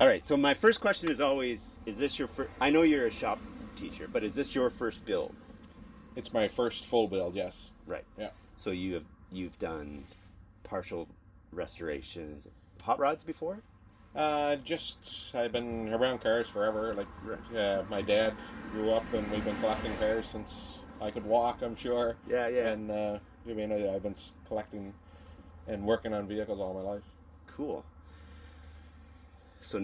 All right. So my first question is always: is this your first? I know you're a shop teacher, but is this your first build? It's my first full build, yes. Right. Yeah. So you've done partial restorations, hot rods before? I've been around cars forever. Like, my dad grew up, and we've been collecting cars since I could walk, I'm sure. Yeah, yeah. And I've been collecting and working on vehicles all my life. Cool. So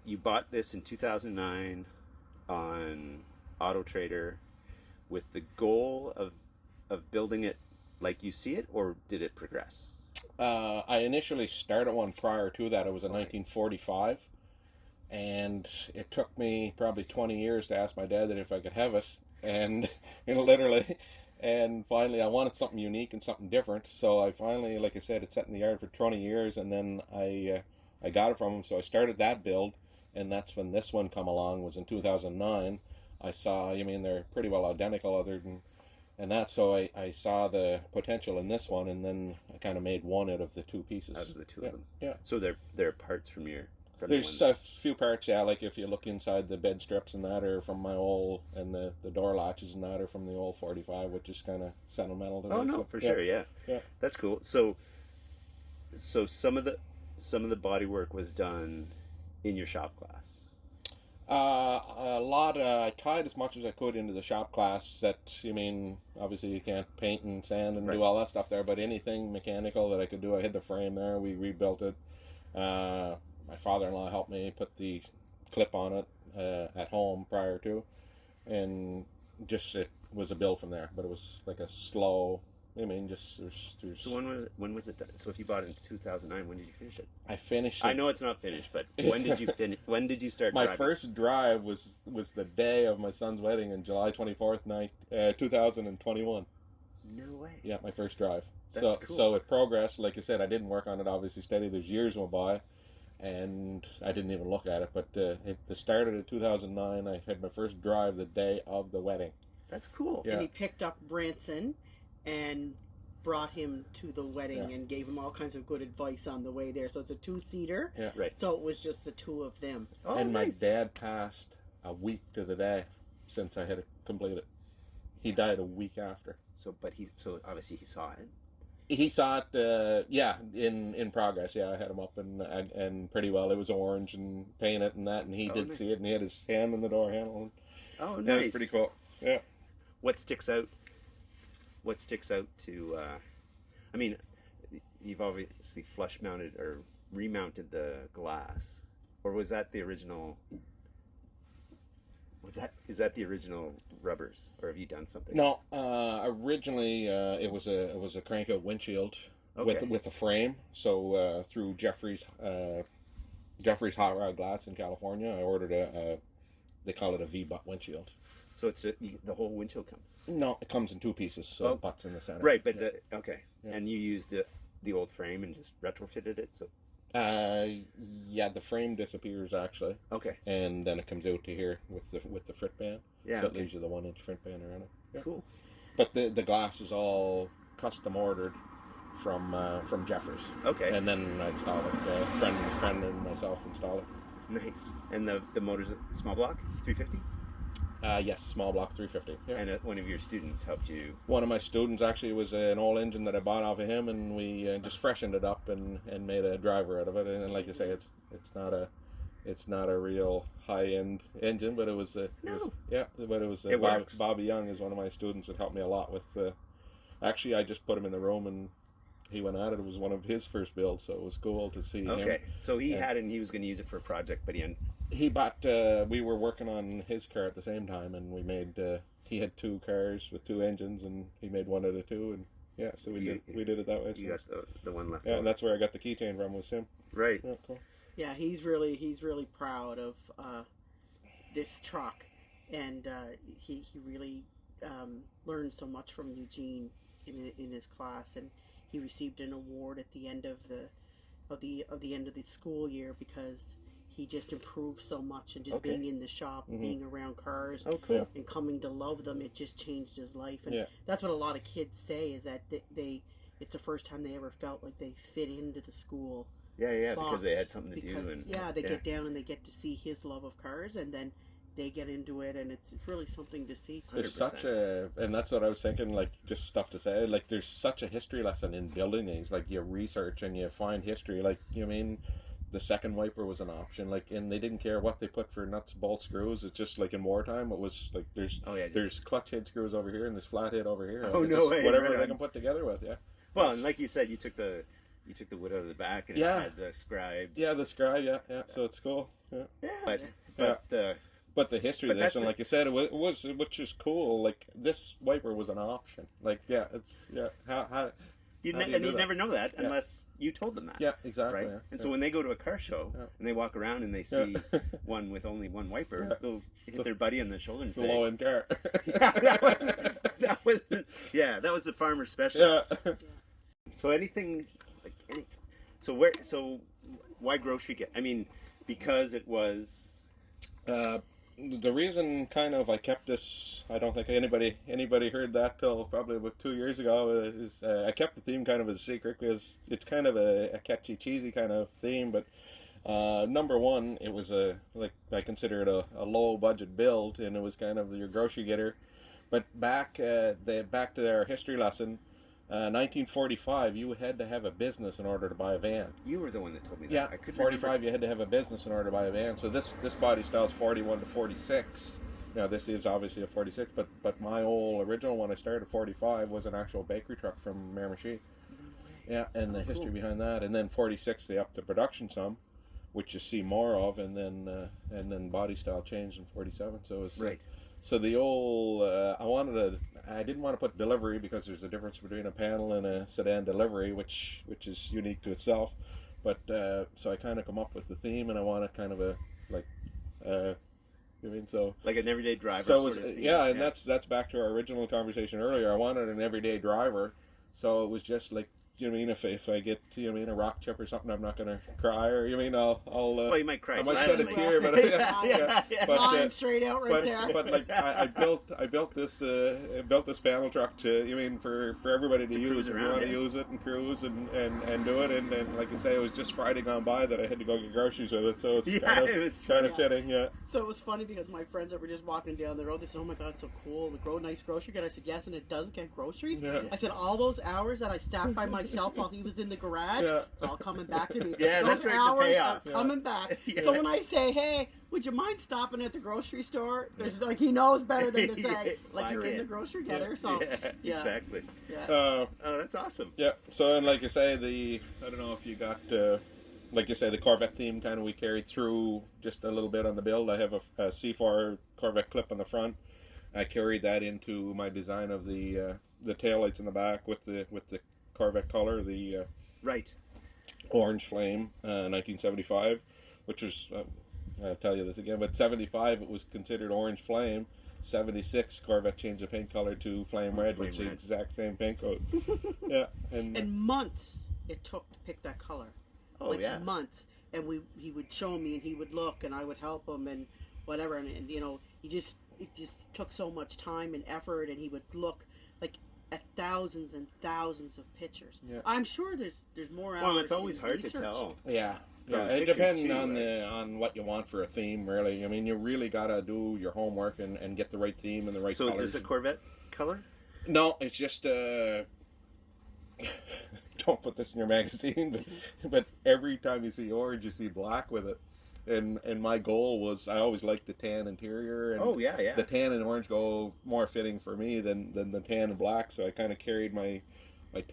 you bought this in 2009 on Auto Trader with the goal of building it like you see it, or did it progress? I initially started one prior to that. It was a 1945, and it took me probably 20 years to ask my dad that if I could have it, and literally, and finally I wanted something unique and something different. So I finally, like I said, it sat in the yard for 20 years, and then I got it from him. So I started that build, and that's when this one come along. Was in 2009. I saw, they're pretty well identical, other than. And that's so I saw the potential in this one, and then I kind of made one out of the two pieces. Out of the two of them. Yeah. So they're parts from There's a few parts, yeah. Like if you look inside the bed strips and that are from my old, and the door latches and that are from the old 45, which is kind of sentimental to me. Oh no, for sure, yeah. That's cool. So some of the body work was done in your shop class. A lot. I tied as much as I could into the shop class. That obviously you can't paint and sand and do all that stuff there, but anything mechanical that I could do, I had the frame there. We rebuilt it. My father-in-law helped me put the clip on it at home prior to, and just it was a build from there. But it was like a slow. There's. So when was it done? So if you bought it in 2009, when did you finish it? I finished it. I know it's not finished, but when did you finish? When did you start driving? My first drive was the day of my son's wedding on July 24th, 2021. No way. Yeah, my first drive. That's cool. So it progressed. Like I said, I didn't work on it obviously steady. There's years went by, and I didn't even look at it. But it started in 2009. I had my first drive the day of the wedding. That's cool. Yeah. And he picked up Branson and brought him to the wedding and gave him all kinds of good advice on the way there. So it's a two-seater. Yeah. Right. So it was just the two of them. Oh, and nice. My dad passed a week to the day since I had it completed. He died a week after. So obviously he saw it. He saw it, in progress. Yeah, I had him up and pretty well. It was orange and painted and that, and he did see it, and he had his hand on the door handle. Oh, nice. Yeah, it was pretty cool. Yeah. What sticks out to? You've obviously flush mounted or remounted the glass, or was that the original? Is that the original rubbers, or have you done something? No, originally it was a crank out windshield with a frame. So through Jeffrey's Hot Rod Glass in California, I ordered they call it a V-butt windshield. So it's the whole windshield comes. No, it comes in two pieces, so butts in the center. Right, but and you used the old frame and just retrofitted it. So the frame disappears actually. Okay. And then it comes out to here with the frit band. Yeah. So it leaves you the 1-inch frit band around it. Yeah. Cool. But the glass is all custom ordered from Jeffrey's. Okay. And then I installed it. A friend and myself installed it. Nice. And the motor's a small block, 350. Yes, small block 350. Yeah. And one of your students helped you. One of my students actually was an old engine that I bought off of him, and we just freshened it up and made a driver out of it. And like you say, it's not a real high end engine, but it was Bobby Young is one of my students that helped me a lot with. Actually, I just put him in the room and he went at it. It was one of his first builds, so it was cool to see him. Okay, so he had it and he was going to use it for a project, but he bought. We were working on his car at the same time, and we made. He had two cars with two engines, and he made one out of two, and so we did it that way. You got the one left. Yeah, and that's where I got the keychain from. Was him. Right. Yeah, cool. Yeah, he's really proud of this truck, and he really learned so much from Eugene in his class, and he received an award at the end of the end of the school year because he just improved so much, and just being in the shop, being around cars, and coming to love them, it just changed his life. And that's what a lot of kids say, is that it's the first time they ever felt like they fit into the school, Yeah, box because they had something to do. because, And yeah, they get down and they get to see his love of cars, and then they get into it, and it's really something to see. There's 100%. such a, and that's what I was thinking, like, just stuff to say, like, there's such a history lesson in building these, like, you research and you find history, like, you mean, the second wiper was an option, like, and they didn't care what they put for nuts, bolts, screws. It's just like in wartime, it was like there's clutch head screws over here and there's flat head over here. Oh, like, no way! Whatever right they on. can put together with, yeah. Well, and like you said, you took the wood out of the back and it had the scribe. Yeah, the scribe, yeah. So it's cool. Yeah. But the history But of this, that's and the- like you said, it was, which is cool. Like, this wiper was an option. Like, how you'd How do you do that? never know that unless you told them that. yeah, exactly. Right. Yeah. And so when they go to a car show Yeah. and they walk around and they see one with only one wiper, Yeah. they'll hit their buddy on the shoulder and It's a say, low end car. that was the farmer special. Yeah. So so why grocery get? I mean, because it was The reason kind of I kept this, I don't think anybody heard that till probably about 2 years ago, is I kept the theme kind of as a secret because it's kind of a catchy, cheesy kind of theme. But number one, it was I consider it a low budget build, and it was kind of your grocery getter. But back to our history lesson, 1945, you had to have a business in order to buy a van. you were the one that told me that. Yeah, I couldn't 45, remember. you had to have a business in order to buy a van. So this body style is 41 to 46. Now, this is obviously a 46, but my old original when I started, 45, was an actual bakery truck from Miramichi. Yeah, and the history behind that. And then 46, they upped the production some, which you see more of, and then body style changed in 47. So it's Right. So the old, I didn't want to put delivery because there's a difference between a panel and a sedan delivery, which is unique to itself. But so I kind of come up with the theme, and I wanted kind of a Like an everyday driver. So it sort was, of thing. yeah, and that's back to our original conversation earlier. I wanted an everyday driver, so it was just like, you know what I mean, if I get, you know what I mean, a rock chip or something, I'm not gonna cry, or you mean I'll Well, you might cry. I might shed a silently. tear, but Yeah. but Lying straight out right there. but like I built this panel truck to, you mean, for everybody to use cruise if you around, want to yeah. use it and cruise and do it, and like I say, it was just Friday gone by that I had to go get groceries with it, so it's Yeah, kind it was of fitting, yeah. So it was funny because my friends that were just walking down the road, they said, "Oh my God, it's so cool! The nice grocery getter." I said, "Yes, and it does get groceries." Yeah. I said, "All those hours that I sat by myself while he was in the garage, Yeah. it's all coming back to me. Yeah, those that's right, the hours payoff. are coming back." Yeah. So when I say, "Hey, would you mind stopping at the grocery store?" There's like he knows better than to say, Yeah, like you're whack in the in. grocery getter. So Yeah, exactly. yeah. Oh, that's awesome. Yeah, so and like you say, I don't know if you got, like you say, the Corvette theme kind of we carried through just a little bit on the build. I have a C4 Corvette clip on the front. I carried that into my design of the taillights in the back with the Corvette color, the Right. orange flame, 1975, which was, I'll tell you this again, but 75 it was considered orange flame. 76 Corvette changed the paint color to flame red, Flame which is the red. exact same paint code. Yeah, And months it took to pick that color. Oh, like yeah. months, and he would show me, and he would look, and I would help him, and whatever, and you know, it just took so much time and effort, and he would look like at thousands and thousands of pictures. Yeah. I'm sure there's more. Well, and it's hours always in hard to research. tell. yeah. From Yeah, a it picture depends too, on right? on what you want for a theme, really. I mean, you really gotta do your homework and get the right theme and the right So colors. is this a Corvette color? No, it's just don't put this in your magazine, but every time you see orange, you see black with it. And my goal was, I always liked the tan interior. And Oh, yeah. the tan and orange go more fitting for me than the tan and black. So I kind of carried my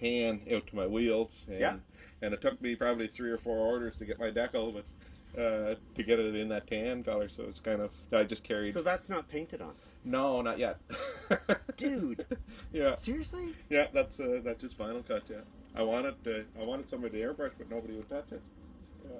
tan out to my wheels. And, Yeah. And it took me probably 3 or 4 orders to get my decal, but to get it in that tan color. So it's kind of, I just carried. So that's not painted on. No, not yet. Dude. Yeah. Seriously? Yeah, that's his final cut. Yeah, I wanted somebody to airbrush, but nobody would touch it. Yeah.